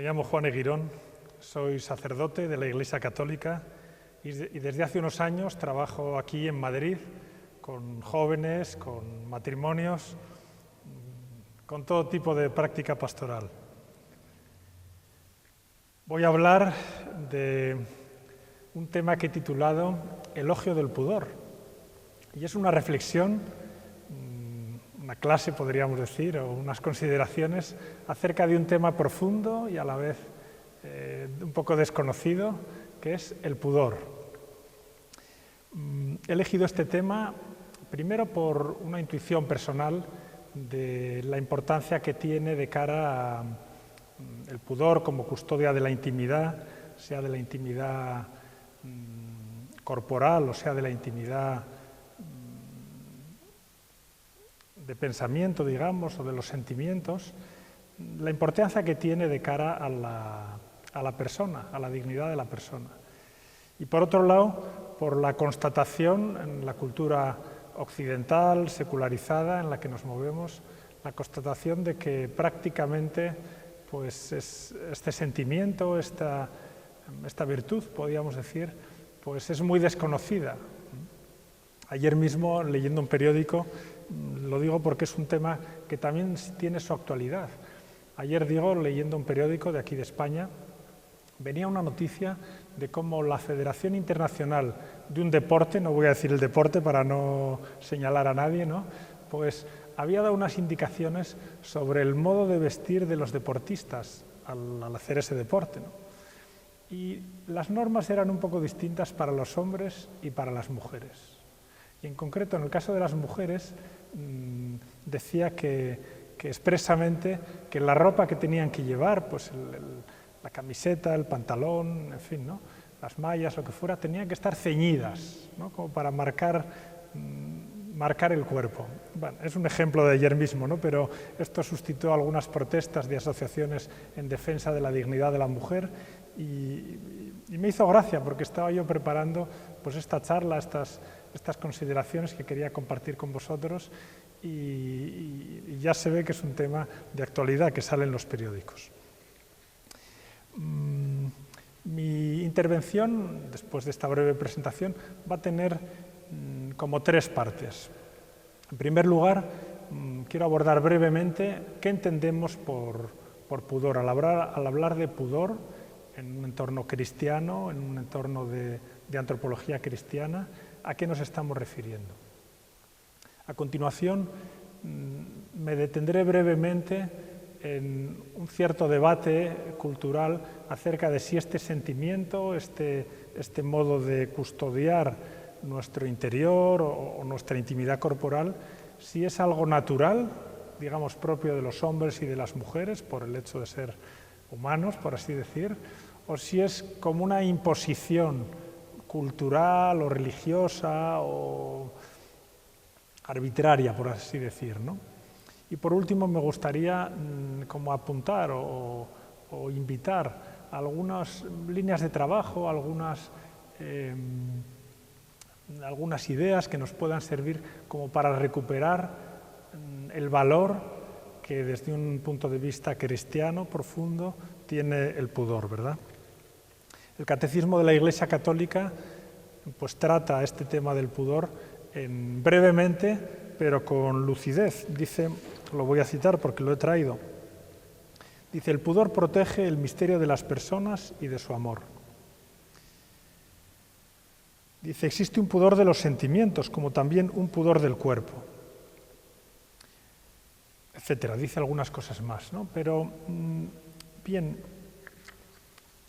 Me llamo Juan Eguirón, soy sacerdote de la Iglesia Católica y desde hace unos años trabajo aquí en Madrid con jóvenes, con matrimonios, con todo tipo de práctica pastoral. Voy a hablar de un tema que he titulado Elogio del pudor, y es una reflexión, una clase podríamos decir, o unas consideraciones acerca de un tema profundo y a la vez un poco desconocido, que es el pudor. He elegido este tema primero por una intuición personal de la importancia que tiene de cara a el pudor como custodia de la intimidad, sea de la intimidad corporal o sea de la intimidad de pensamiento, digamos, o de los sentimientos, la importancia que tiene de cara a la persona, a la dignidad de la persona. Y por otro lado, por la constatación en la cultura occidental, secularizada, en la que nos movemos, la constatación de que prácticamente pues este sentimiento, esta virtud, podríamos decir, pues es muy desconocida. Ayer mismo, leyendo un periódico, lo digo porque es un tema que también tiene su actualidad. Ayer, leyendo un periódico de aquí de España, venía una noticia de cómo la Federación Internacional de un deporte, no voy a decir el deporte para no señalar a nadie, ¿no?, pues había dado unas indicaciones sobre el modo de vestir de los deportistas al hacer ese deporte, ¿no? Y las normas eran un poco distintas para los hombres y para las mujeres. Y en concreto, en el caso de las mujeres, decía que expresamente que la ropa que tenían que llevar, pues la camiseta, el pantalón, en fin, ¿no?, las mallas, lo que fuera, tenían que estar ceñidas, ¿no?, como para marcar el cuerpo. Bueno, es un ejemplo de ayer mismo, ¿no?, pero esto suscitó algunas protestas de asociaciones en defensa de la dignidad de la mujer y me hizo gracia porque estaba yo preparando pues esta charla, estas consideraciones que quería compartir con vosotros y ya se ve que es un tema de actualidad que sale en los periódicos. Mi intervención, después de esta breve presentación, va a tener como tres partes. En primer lugar, quiero abordar brevemente qué entendemos por pudor. Al hablar de pudor en un entorno cristiano, en un entorno de antropología cristiana, ¿a qué nos estamos refiriendo? A continuación, me detendré brevemente en un cierto debate cultural acerca de si este sentimiento, este modo de custodiar nuestro interior o nuestra intimidad corporal, si es algo natural, digamos, propio de los hombres y de las mujeres, por el hecho de ser humanos, por así decir, o si es como una imposición cultural o religiosa o arbitraria, por así decir, ¿no? Y por último me gustaría como apuntar o invitar algunas líneas de trabajo, algunas ideas que nos puedan servir como para recuperar el valor que desde un punto de vista cristiano profundo tiene el pudor, ¿verdad? El Catecismo de la Iglesia Católica pues trata este tema del pudor brevemente, pero con lucidez. Dice, lo voy a citar porque lo he traído, dice: el pudor protege el misterio de las personas y de su amor. Dice, existe un pudor de los sentimientos, como también un pudor del cuerpo, etcétera. Dice algunas cosas más, ¿no? Pero, bien,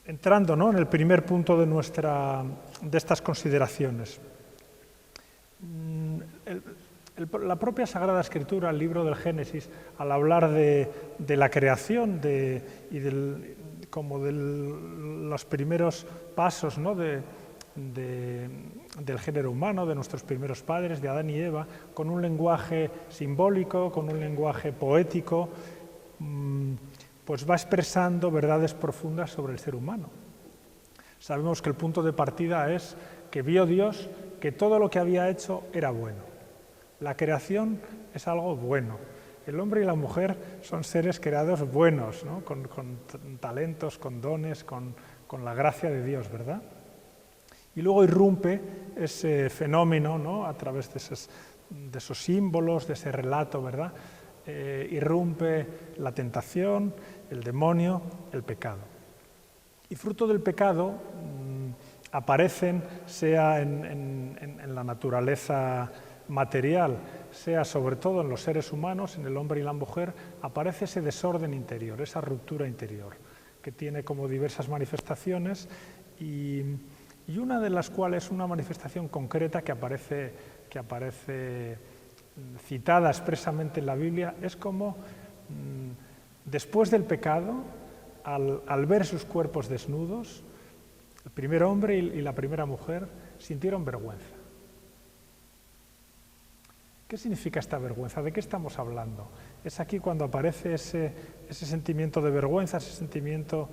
entrando, ¿no?, en el primer punto de estas consideraciones. La propia Sagrada Escritura, el libro del Génesis, al hablar de la creación como de los primeros pasos, ¿no?, del género humano, de nuestros primeros padres, de Adán y Eva, con un lenguaje simbólico, con un lenguaje poético, pues va expresando verdades profundas sobre el ser humano. Sabemos que el punto de partida es que vio Dios que todo lo que había hecho era bueno. La creación es algo bueno. El hombre y la mujer son seres creados buenos, ¿no? con talentos, con dones, con la gracia de Dios, ¿verdad? Y luego irrumpe ese fenómeno, ¿no? A través de esos símbolos, de ese relato, ¿verdad? Irrumpe la tentación, el demonio, el pecado. Y fruto del pecado aparecen, sea en la naturaleza material, sea sobre todo en los seres humanos, en el hombre y la mujer, aparece ese desorden interior, esa ruptura interior, que tiene como diversas manifestaciones y una de las cuales, una manifestación concreta que aparece citada expresamente en la Biblia, es como después del pecado, al ver sus cuerpos desnudos, el primer hombre y la primera mujer sintieron vergüenza. ¿Qué significa esta vergüenza? ¿De qué estamos hablando? Es aquí cuando aparece ese sentimiento de vergüenza, ese sentimiento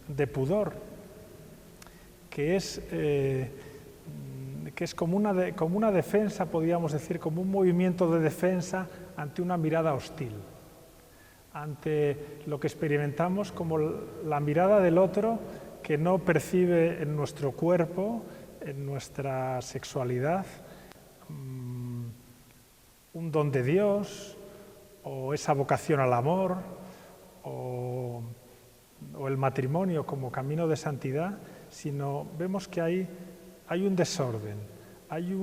de pudor, que es como una defensa, podríamos decir, como un movimiento de defensa ante una mirada hostil, ante lo que experimentamos como la mirada del otro que no percibe en nuestro cuerpo, en nuestra sexualidad, un don de Dios, o esa vocación al amor, o el matrimonio como camino de santidad, sino vemos que hay un desorden, hay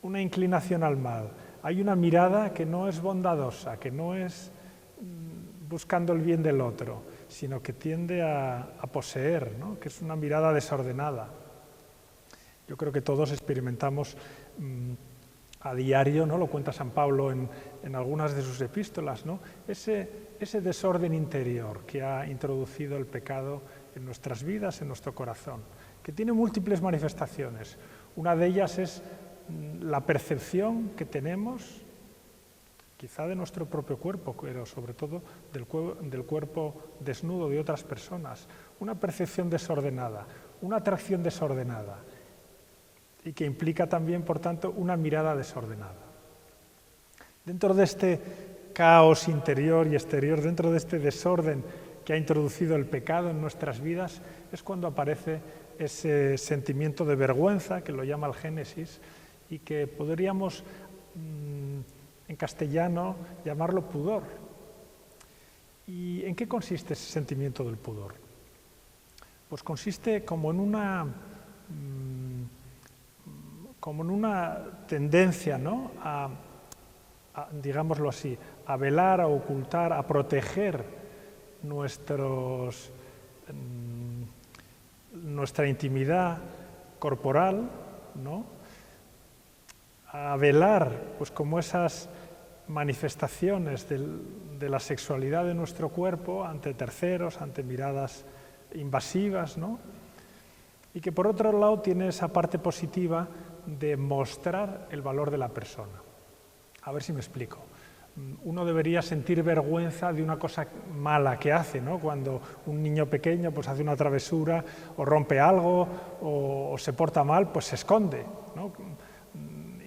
una inclinación al mal, hay una mirada que no es bondadosa, que no es buscando el bien del otro, sino que tiende a poseer, ¿no? Que es una mirada desordenada. Yo creo que todos experimentamos a diario, ¿no? Lo cuenta San Pablo en algunas de sus epístolas, ¿no? Ese desorden interior que ha introducido el pecado en nuestras vidas, en nuestro corazón, que tiene múltiples manifestaciones. Una de ellas es la percepción que tenemos, quizá de nuestro propio cuerpo, pero sobre todo del cuerpo desnudo de otras personas. Una percepción desordenada, una atracción desordenada, y que implica también, por tanto, una mirada desordenada. Dentro de este caos interior y exterior, dentro de este desorden que ha introducido el pecado en nuestras vidas, es cuando aparece ese sentimiento de vergüenza, que lo llama el Génesis, y que podríamos, en castellano, llamarlo pudor. ¿Y en qué consiste ese sentimiento del pudor? Pues consiste como en una tendencia, ¿no? Digámoslo así, a velar, a ocultar, a proteger nuestra intimidad corporal, ¿no? A velar, pues, como esas manifestaciones de la sexualidad de nuestro cuerpo ante terceros, ante miradas invasivas, ¿no? Y que por otro lado tiene esa parte positiva de mostrar el valor de la persona. A ver si me explico. Uno debería sentir vergüenza de una cosa mala que hace, ¿no? Cuando un niño pequeño pues hace una travesura o rompe algo o se porta mal, pues se esconde, ¿no?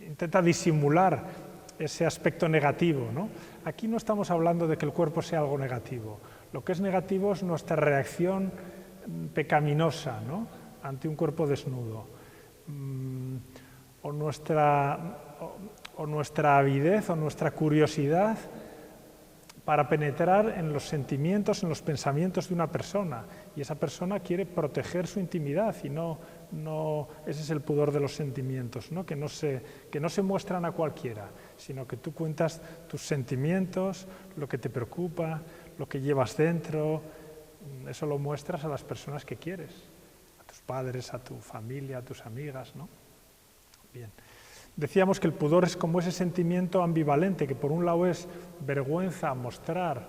Intenta disimular ese aspecto negativo, ¿no? Aquí no estamos hablando de que el cuerpo sea algo negativo. Lo que es negativo es nuestra reacción pecaminosa, ¿no? Ante un cuerpo desnudo. O nuestra avidez o nuestra curiosidad para penetrar en los sentimientos, en los pensamientos de una persona. Y esa persona quiere proteger su intimidad y no ese es el pudor de los sentimientos, ¿no? Que no se muestran a cualquiera, sino que tú cuentas tus sentimientos, lo que te preocupa, lo que llevas dentro. Eso lo muestras a las personas que quieres, a tus padres, a tu familia, a tus amigas, ¿no? Bien. Decíamos que el pudor es como ese sentimiento ambivalente, que por un lado es vergüenza mostrar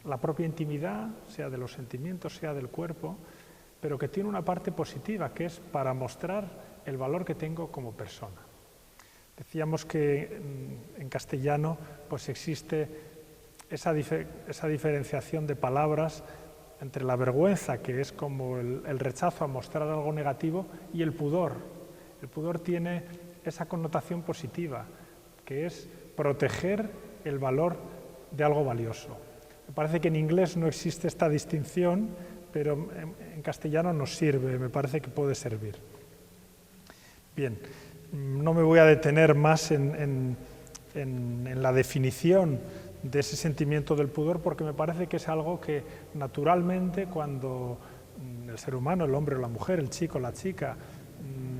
la propia intimidad, sea de los sentimientos, sea del cuerpo, pero que tiene una parte positiva, que es para mostrar el valor que tengo como persona. Decíamos que en castellano pues existe esa diferenciación de palabras entre la vergüenza, que es como el rechazo a mostrar algo negativo, y el pudor. El pudor tiene esa connotación positiva, que es proteger el valor de algo valioso. Me parece que en inglés no existe esta distinción, pero en castellano nos sirve, me parece que puede servir. Bien, no me voy a detener más en la definición de ese sentimiento del pudor, porque me parece que es algo que naturalmente cuando el ser humano, el hombre o la mujer, el chico o la chica,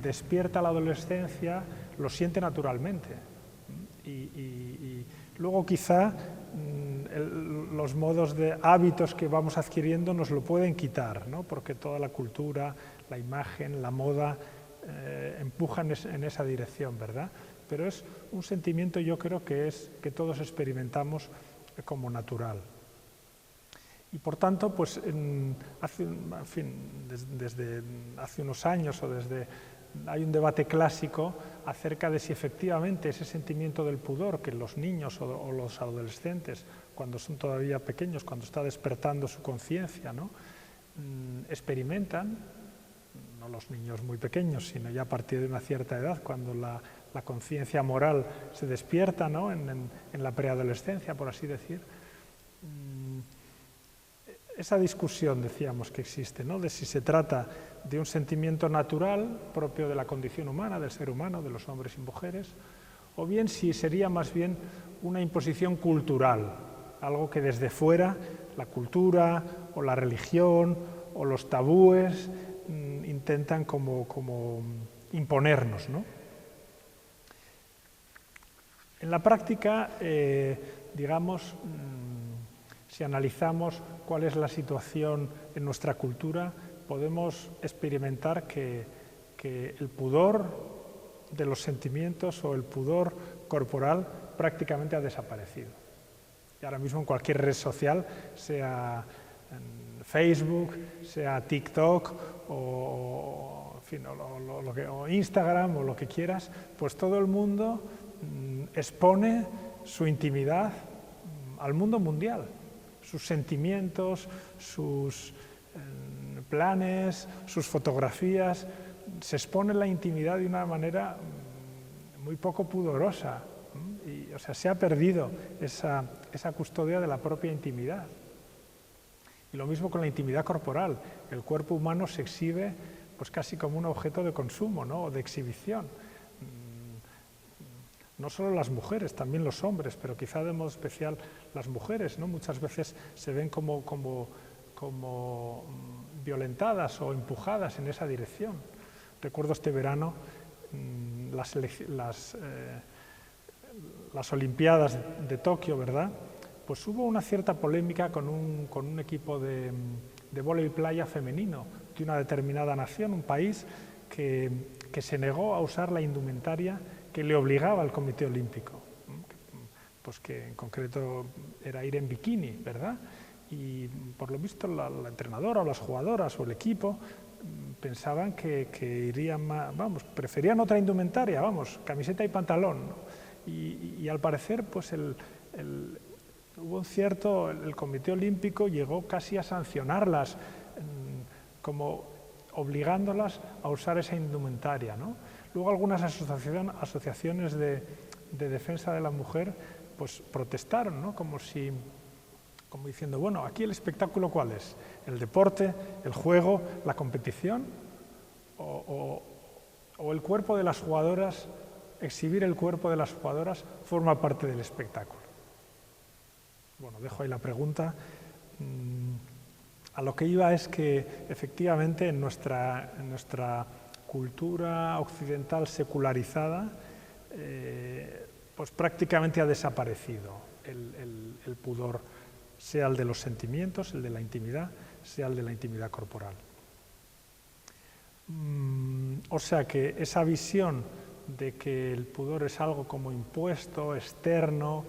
despierta la adolescencia, lo siente naturalmente. Y luego quizá los modos de hábitos que vamos adquiriendo nos lo pueden quitar, ¿no? Porque toda la cultura, la imagen, la moda empujan en esa dirección, ¿verdad? Pero es un sentimiento, yo creo que todos experimentamos como natural. Y por tanto, pues desde hace unos años hay un debate clásico acerca de si efectivamente ese sentimiento del pudor que los niños o los adolescentes, cuando son todavía pequeños, cuando está despertando su conciencia, ¿no? Experimentan, no los niños muy pequeños, sino ya a partir de una cierta edad, cuando la conciencia moral se despierta, ¿no? en la preadolescencia, por así decir. Esa discusión, decíamos, que existe, ¿no? De si se trata de un sentimiento natural propio de la condición humana, del ser humano, de los hombres y mujeres, o bien si sería más bien una imposición cultural, algo que desde fuera, la cultura o la religión o los tabúes intentan como imponernos, ¿no? En la práctica, digamos, si analizamos cuál es la situación en nuestra cultura, podemos experimentar que el pudor de los sentimientos o el pudor corporal prácticamente ha desaparecido. Y ahora mismo en cualquier red social, sea en Facebook, sea TikTok o Instagram o lo que quieras, pues todo el mundo expone su intimidad al mundo mundial. Sus sentimientos, sus planes, sus fotografías, se expone la intimidad de una manera muy poco pudorosa. O sea, se ha perdido esa custodia de la propia intimidad. Y lo mismo con la intimidad corporal. El cuerpo humano se exhibe pues casi como un objeto de consumo, ¿no? O de exhibición. No solo las mujeres, también los hombres, pero quizá de modo especial las mujeres, ¿no? Muchas veces se ven como violentadas o empujadas en esa dirección. Recuerdo este verano las Olimpiadas de Tokio, ¿verdad? Pues hubo una cierta polémica con un equipo de vóley playa femenino de una determinada nación, un país que se negó a usar la indumentaria que le obligaba al Comité Olímpico, pues que en concreto era ir en bikini, ¿verdad? Y por lo visto la entrenadora o las jugadoras o el equipo pensaban que irían más, preferían otra indumentaria, camiseta y pantalón, ¿no? Y al parecer, pues el Comité Olímpico llegó casi a sancionarlas, como obligándolas a usar esa indumentaria, ¿no? Luego algunas asociaciones de defensa de la mujer pues protestaron, ¿no? Como diciendo, bueno, aquí el espectáculo ¿cuál es? ¿El deporte, el juego, la competición? ¿O el cuerpo de las jugadoras, exhibir el cuerpo de las jugadoras forma parte del espectáculo? Bueno, dejo ahí la pregunta. A lo que iba es que efectivamente en nuestra cultura occidental secularizada, pues prácticamente ha desaparecido el pudor, sea el de los sentimientos, el de la intimidad, sea el de la intimidad corporal. O sea que esa visión de que el pudor es algo como impuesto, externo,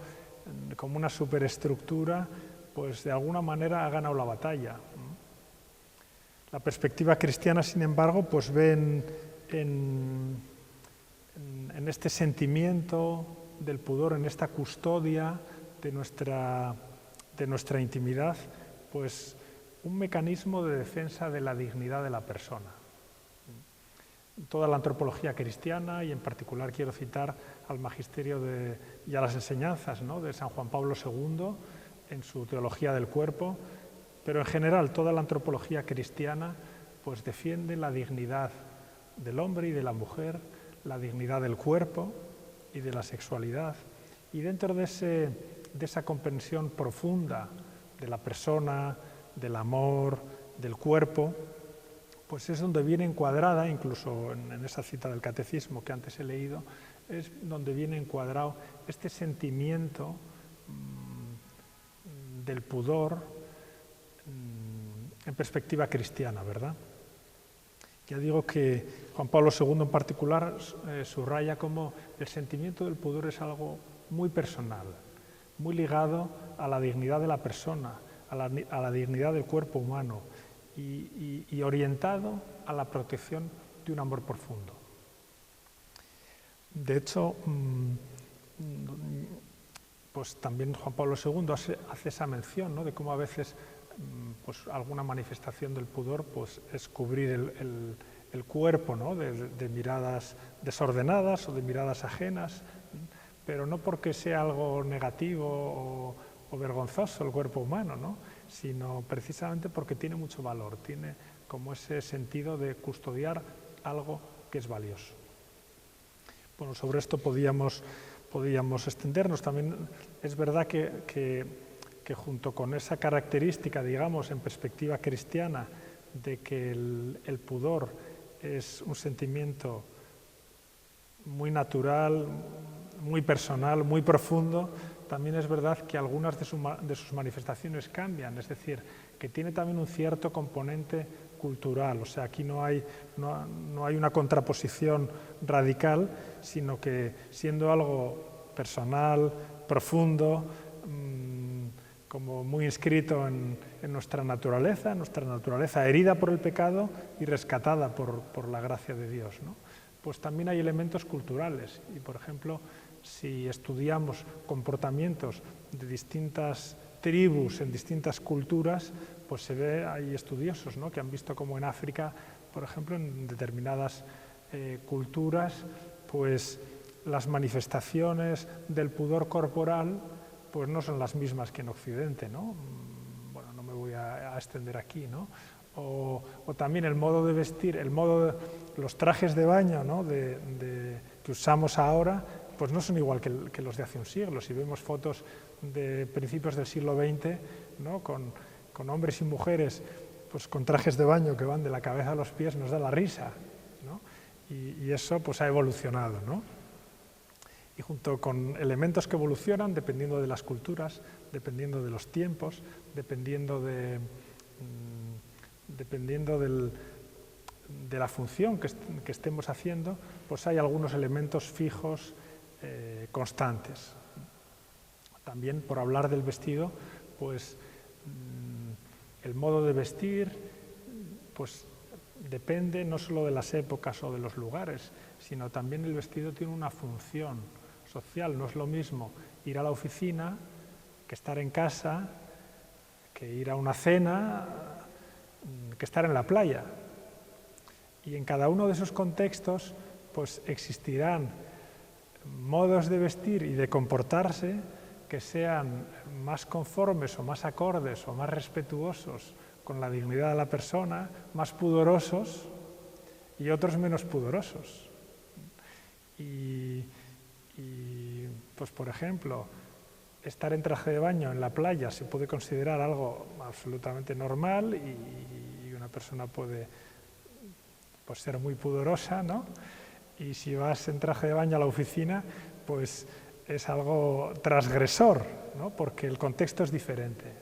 como una superestructura, pues de alguna manera ha ganado la batalla. La perspectiva cristiana, sin embargo, pues ve en este sentimiento del pudor, en esta custodia de nuestra intimidad, pues un mecanismo de defensa de la dignidad de la persona. toda la antropología cristiana, y en particular quiero citar al magisterio y a las enseñanzas, ¿no?, de San Juan Pablo II en su Teología del Cuerpo, pero en general toda la antropología cristiana pues defiende la dignidad del hombre y de la mujer, la dignidad del cuerpo y de la sexualidad, y dentro de esa comprensión profunda de la persona, del amor, del cuerpo, pues es donde viene encuadrada, incluso en esa cita del catecismo que antes he leído, es donde viene encuadrado este sentimiento del pudor en perspectiva cristiana, ¿verdad? Ya digo que Juan Pablo II en particular subraya cómo el sentimiento del pudor es algo muy personal, muy ligado a la dignidad de la persona, a la dignidad del cuerpo humano y orientado a la protección de un amor profundo. De hecho, pues también Juan Pablo II hace esa mención, ¿no?, de cómo a veces pues alguna manifestación del pudor pues es cubrir el cuerpo, ¿no?, de miradas desordenadas o de miradas ajenas, pero no porque sea algo negativo o vergonzoso el cuerpo humano, ¿no?, sino precisamente porque tiene mucho valor, tiene como ese sentido de custodiar algo que es valioso. Bueno, sobre esto podíamos extendernos. También es verdad que junto con esa característica, digamos, en perspectiva cristiana, de que el pudor es un sentimiento muy natural, muy personal, muy profundo, también es verdad que algunas de sus manifestaciones cambian, es decir, que tiene también un cierto componente cultural, o sea, aquí no hay una contraposición radical, sino que siendo algo personal, profundo, como muy inscrito en nuestra naturaleza herida por el pecado y rescatada por la gracia de Dios, ¿no? Pues también hay elementos culturales y, por ejemplo, si estudiamos comportamientos de distintas tribus en distintas culturas, pues se ve, hay estudiosos, ¿no?, que han visto como en África, por ejemplo, en determinadas culturas, pues las manifestaciones del pudor corporal pues no son las mismas que en Occidente, ¿no? Bueno, no me voy a extender aquí, ¿no? O también el modo de vestir, los trajes de baño, ¿no?, que usamos ahora, pues no son igual que los de hace un siglo. Si vemos fotos de principios del siglo XX, ¿no?, con hombres y mujeres pues con trajes de baño que van de la cabeza a los pies, nos da la risa, ¿no? Y eso pues ha evolucionado, ¿no? Y junto con elementos que evolucionan dependiendo de las culturas, dependiendo de los tiempos, dependiendo de la función que estemos haciendo, pues hay algunos elementos fijos, constantes. También, por hablar del vestido, pues el modo de vestir pues depende no solo de las épocas o de los lugares, sino también el vestido tiene una función social. No es lo mismo ir a la oficina que estar en casa, que ir a una cena, que estar en la playa. Y en cada uno de esos contextos pues existirán modos de vestir y de comportarse que sean más conformes o más acordes o más respetuosos con la dignidad de la persona, más pudorosos y otros menos pudorosos. Y pues por ejemplo, estar en traje de baño en la playa se puede considerar algo absolutamente normal y una persona puede pues ser muy pudorosa, ¿no? Y si vas en traje de baño a la oficina, pues es algo transgresor, ¿no?, porque el contexto es diferente.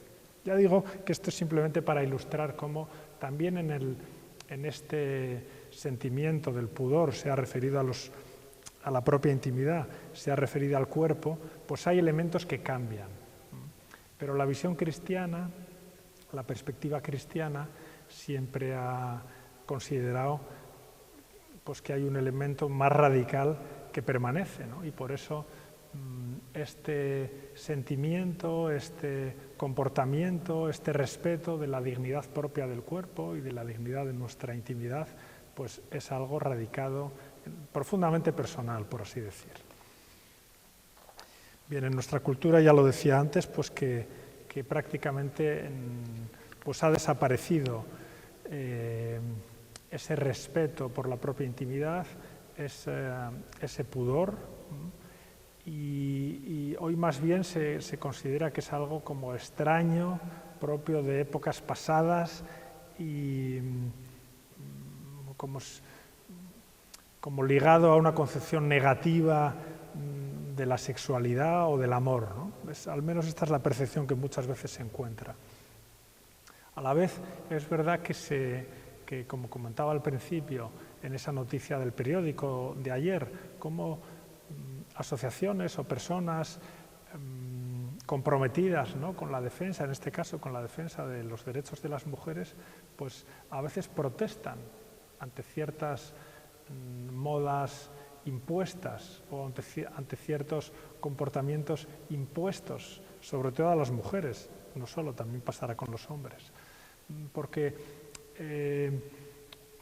Ya digo que esto es simplemente para ilustrar cómo también en este sentimiento del pudor, sea referido a la propia intimidad, sea referido al cuerpo, pues hay elementos que cambian. Pero la visión cristiana, la perspectiva cristiana, siempre ha considerado pues que hay un elemento más radical que permanece, ¿no? Y por eso este sentimiento, este comportamiento, este respeto de la dignidad propia del cuerpo y de la dignidad de nuestra intimidad, pues es algo radicado, profundamente personal, por así decir. Bien, en nuestra cultura, ya lo decía antes, pues que prácticamente pues ha desaparecido ese respeto por la propia intimidad, ese pudor, y hoy más bien se considera que es algo como extraño, propio de épocas pasadas y como ligado a una concepción negativa de la sexualidad o del amor, ¿no? Al menos esta es la percepción que muchas veces se encuentra. A la vez es verdad que como comentaba al principio en esa noticia del periódico de ayer, como asociaciones o personas comprometidas, ¿no?, con la defensa, en este caso con la defensa de los derechos de las mujeres, pues a veces protestan ante ciertas modas impuestas o ante ciertos comportamientos impuestos, sobre todo a las mujeres, no solo, también pasará con los hombres, porque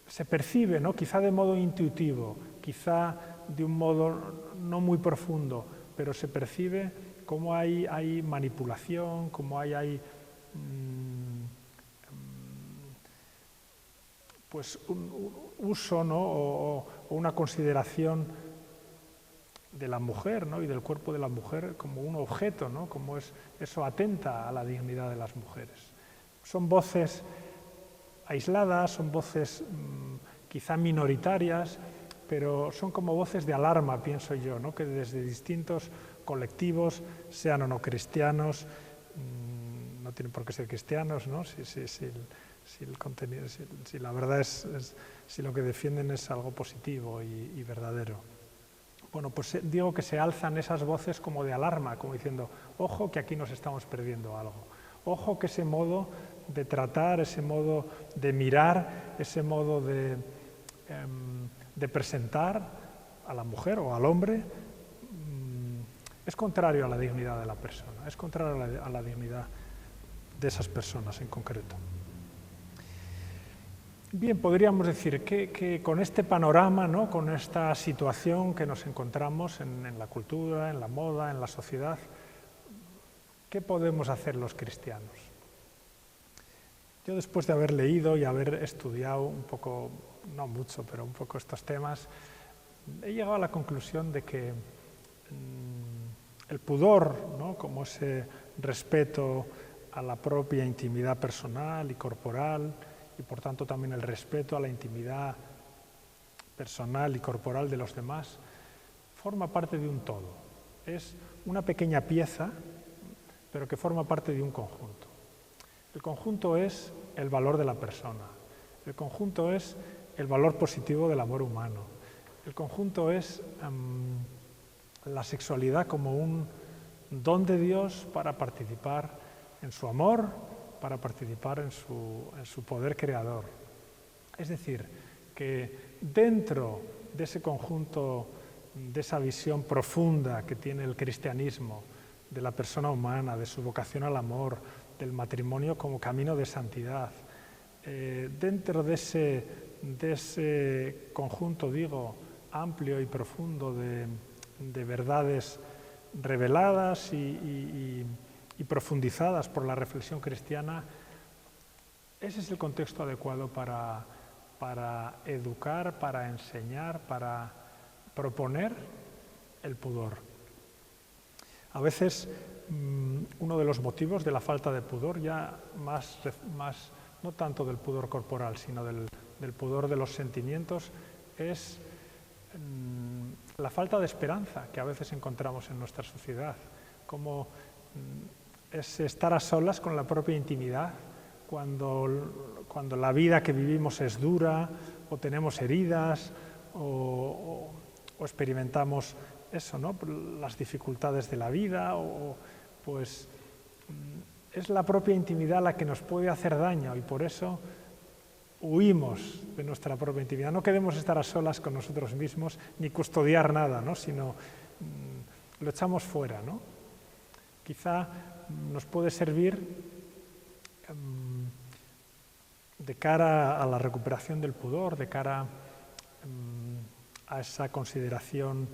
se percibe, ¿no?, quizá de modo intuitivo, quizá de un modo no muy profundo, pero se percibe cómo hay manipulación, cómo hay pues un uso, ¿no?, o una consideración de la mujer, ¿no?, y del cuerpo de la mujer como un objeto, ¿no?, como eso atenta a la dignidad de las mujeres. Son voces aisladas, son voces quizá minoritarias, pero son como voces de alarma, pienso yo, ¿no?, que desde distintos colectivos, sean o no cristianos, no tienen por qué ser cristianos, ¿no?, si el contenido, si la verdad si lo que defienden es algo positivo y verdadero. Bueno, pues digo que se alzan esas voces como de alarma, como diciendo, ojo que aquí nos estamos perdiendo algo, ojo que ese modo de tratar, ese modo de mirar, ese modo de presentar a la mujer o al hombre es contrario a la dignidad de la persona, es contrario a la dignidad de esas personas en concreto. Bien, podríamos decir que con este panorama, ¿no?, con esta situación que nos encontramos en la cultura, en la moda, en la sociedad, ¿qué podemos hacer los cristianos? Yo, después de haber leído y haber estudiado un poco, no mucho, pero un poco estos temas, he llegado a la conclusión de que el pudor, ¿no?, como ese respeto a la propia intimidad personal y corporal, y por tanto también el respeto a la intimidad personal y corporal de los demás, forma parte de un todo. Es una pequeña pieza, pero que forma parte de un conjunto. El conjunto es el valor de la persona, el conjunto es el valor positivo del amor humano, el conjunto es la sexualidad como un don de Dios para participar en su amor, para participar en su poder creador. Es decir, que dentro de ese conjunto, de esa visión profunda que tiene el cristianismo de la persona humana, de su vocación al amor, del matrimonio como camino de santidad, dentro de ese conjunto, digo, amplio y profundo de verdades reveladas y profundizadas por la reflexión cristiana, ese es el contexto adecuado para educar, para enseñar, para proponer el pudor. A veces uno de los motivos de la falta de pudor, ya más no tanto del pudor corporal, sino del pudor de los sentimientos, es la falta de esperanza que a veces encontramos en nuestra sociedad, como es estar a solas con la propia intimidad, cuando la vida que vivimos es dura, o tenemos heridas, o experimentamos eso, ¿no?, las dificultades de la vida, pues es la propia intimidad la que nos puede hacer daño, y por eso huimos de nuestra propia intimidad. No queremos estar a solas con nosotros mismos, ni custodiar nada, ¿no?, sino lo echamos fuera, ¿no? Quizá nos puede servir de cara a la recuperación del pudor, de cara a esa consideración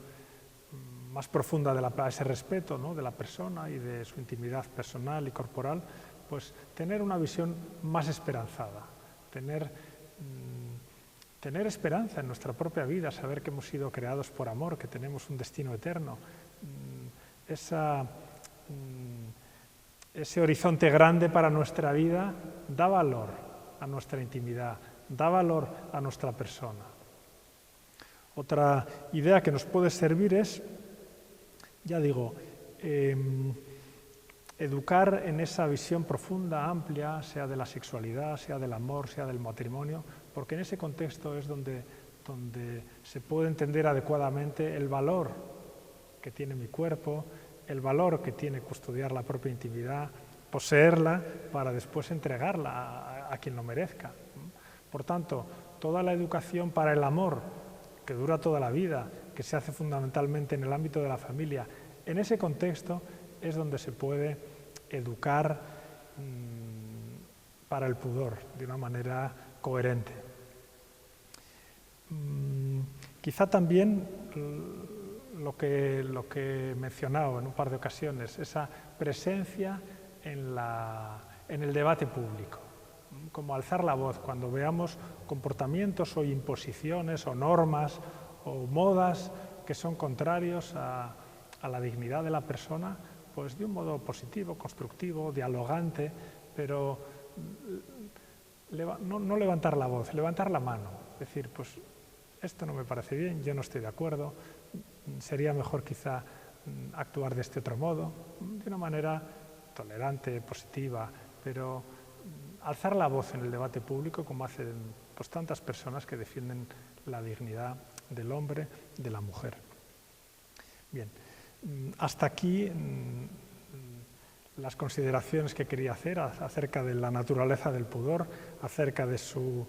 más profunda, a ese respeto, ¿no?, de la persona y de su intimidad personal y corporal, pues tener una visión más esperanzada, tener esperanza en nuestra propia vida, saber que hemos sido creados por amor, que tenemos un destino eterno. Ese horizonte grande para nuestra vida da valor a nuestra intimidad, da valor a nuestra persona. Otra idea que nos puede servir es, ya digo, educar en esa visión profunda, amplia, sea de la sexualidad, sea del amor, sea del matrimonio, porque en ese contexto es donde se puede entender adecuadamente el valor que tiene mi cuerpo, el valor que tiene custodiar la propia intimidad, poseerla para después entregarla a quien lo merezca. Por tanto, toda la educación para el amor, que dura toda la vida, que se hace fundamentalmente en el ámbito de la familia, en ese contexto es donde se puede educar para el pudor de una manera coherente. Quizá también lo que he mencionado en un par de ocasiones, esa presencia en el debate público, como alzar la voz cuando veamos comportamientos o imposiciones o normas o modas que son contrarios a la dignidad de la persona, pues de un modo positivo, constructivo, dialogante, pero no levantar la voz, levantar la mano, decir, pues esto no me parece bien, yo no estoy de acuerdo, sería mejor quizá actuar de este otro modo, de una manera tolerante, positiva, pero alzar la voz en el debate público como hacen pues tantas personas que defienden la dignidad del hombre, de la mujer. Bien, hasta aquí las consideraciones que quería hacer acerca de la naturaleza del pudor, acerca de su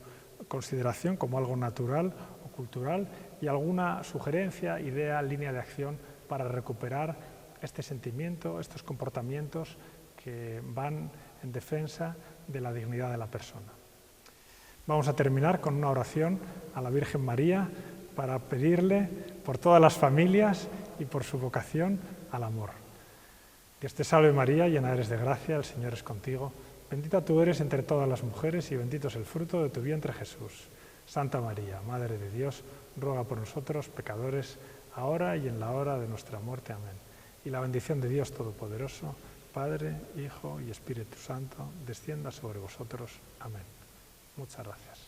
consideración como algo natural o cultural y alguna sugerencia, idea, línea de acción para recuperar este sentimiento, estos comportamientos que van en defensa de la dignidad de la persona. Vamos a terminar con una oración a la Virgen María para pedirle por todas las familias y por su vocación al amor. Dios te salve María, llena eres de gracia, el Señor es contigo. Bendita tú eres entre todas las mujeres y bendito es el fruto de tu vientre Jesús. Santa María, Madre de Dios, ruega por nosotros pecadores, ahora y en la hora de nuestra muerte. Amén. Y la bendición de Dios Todopoderoso, Padre, Hijo y Espíritu Santo, descienda sobre vosotros. Amén. Muchas gracias.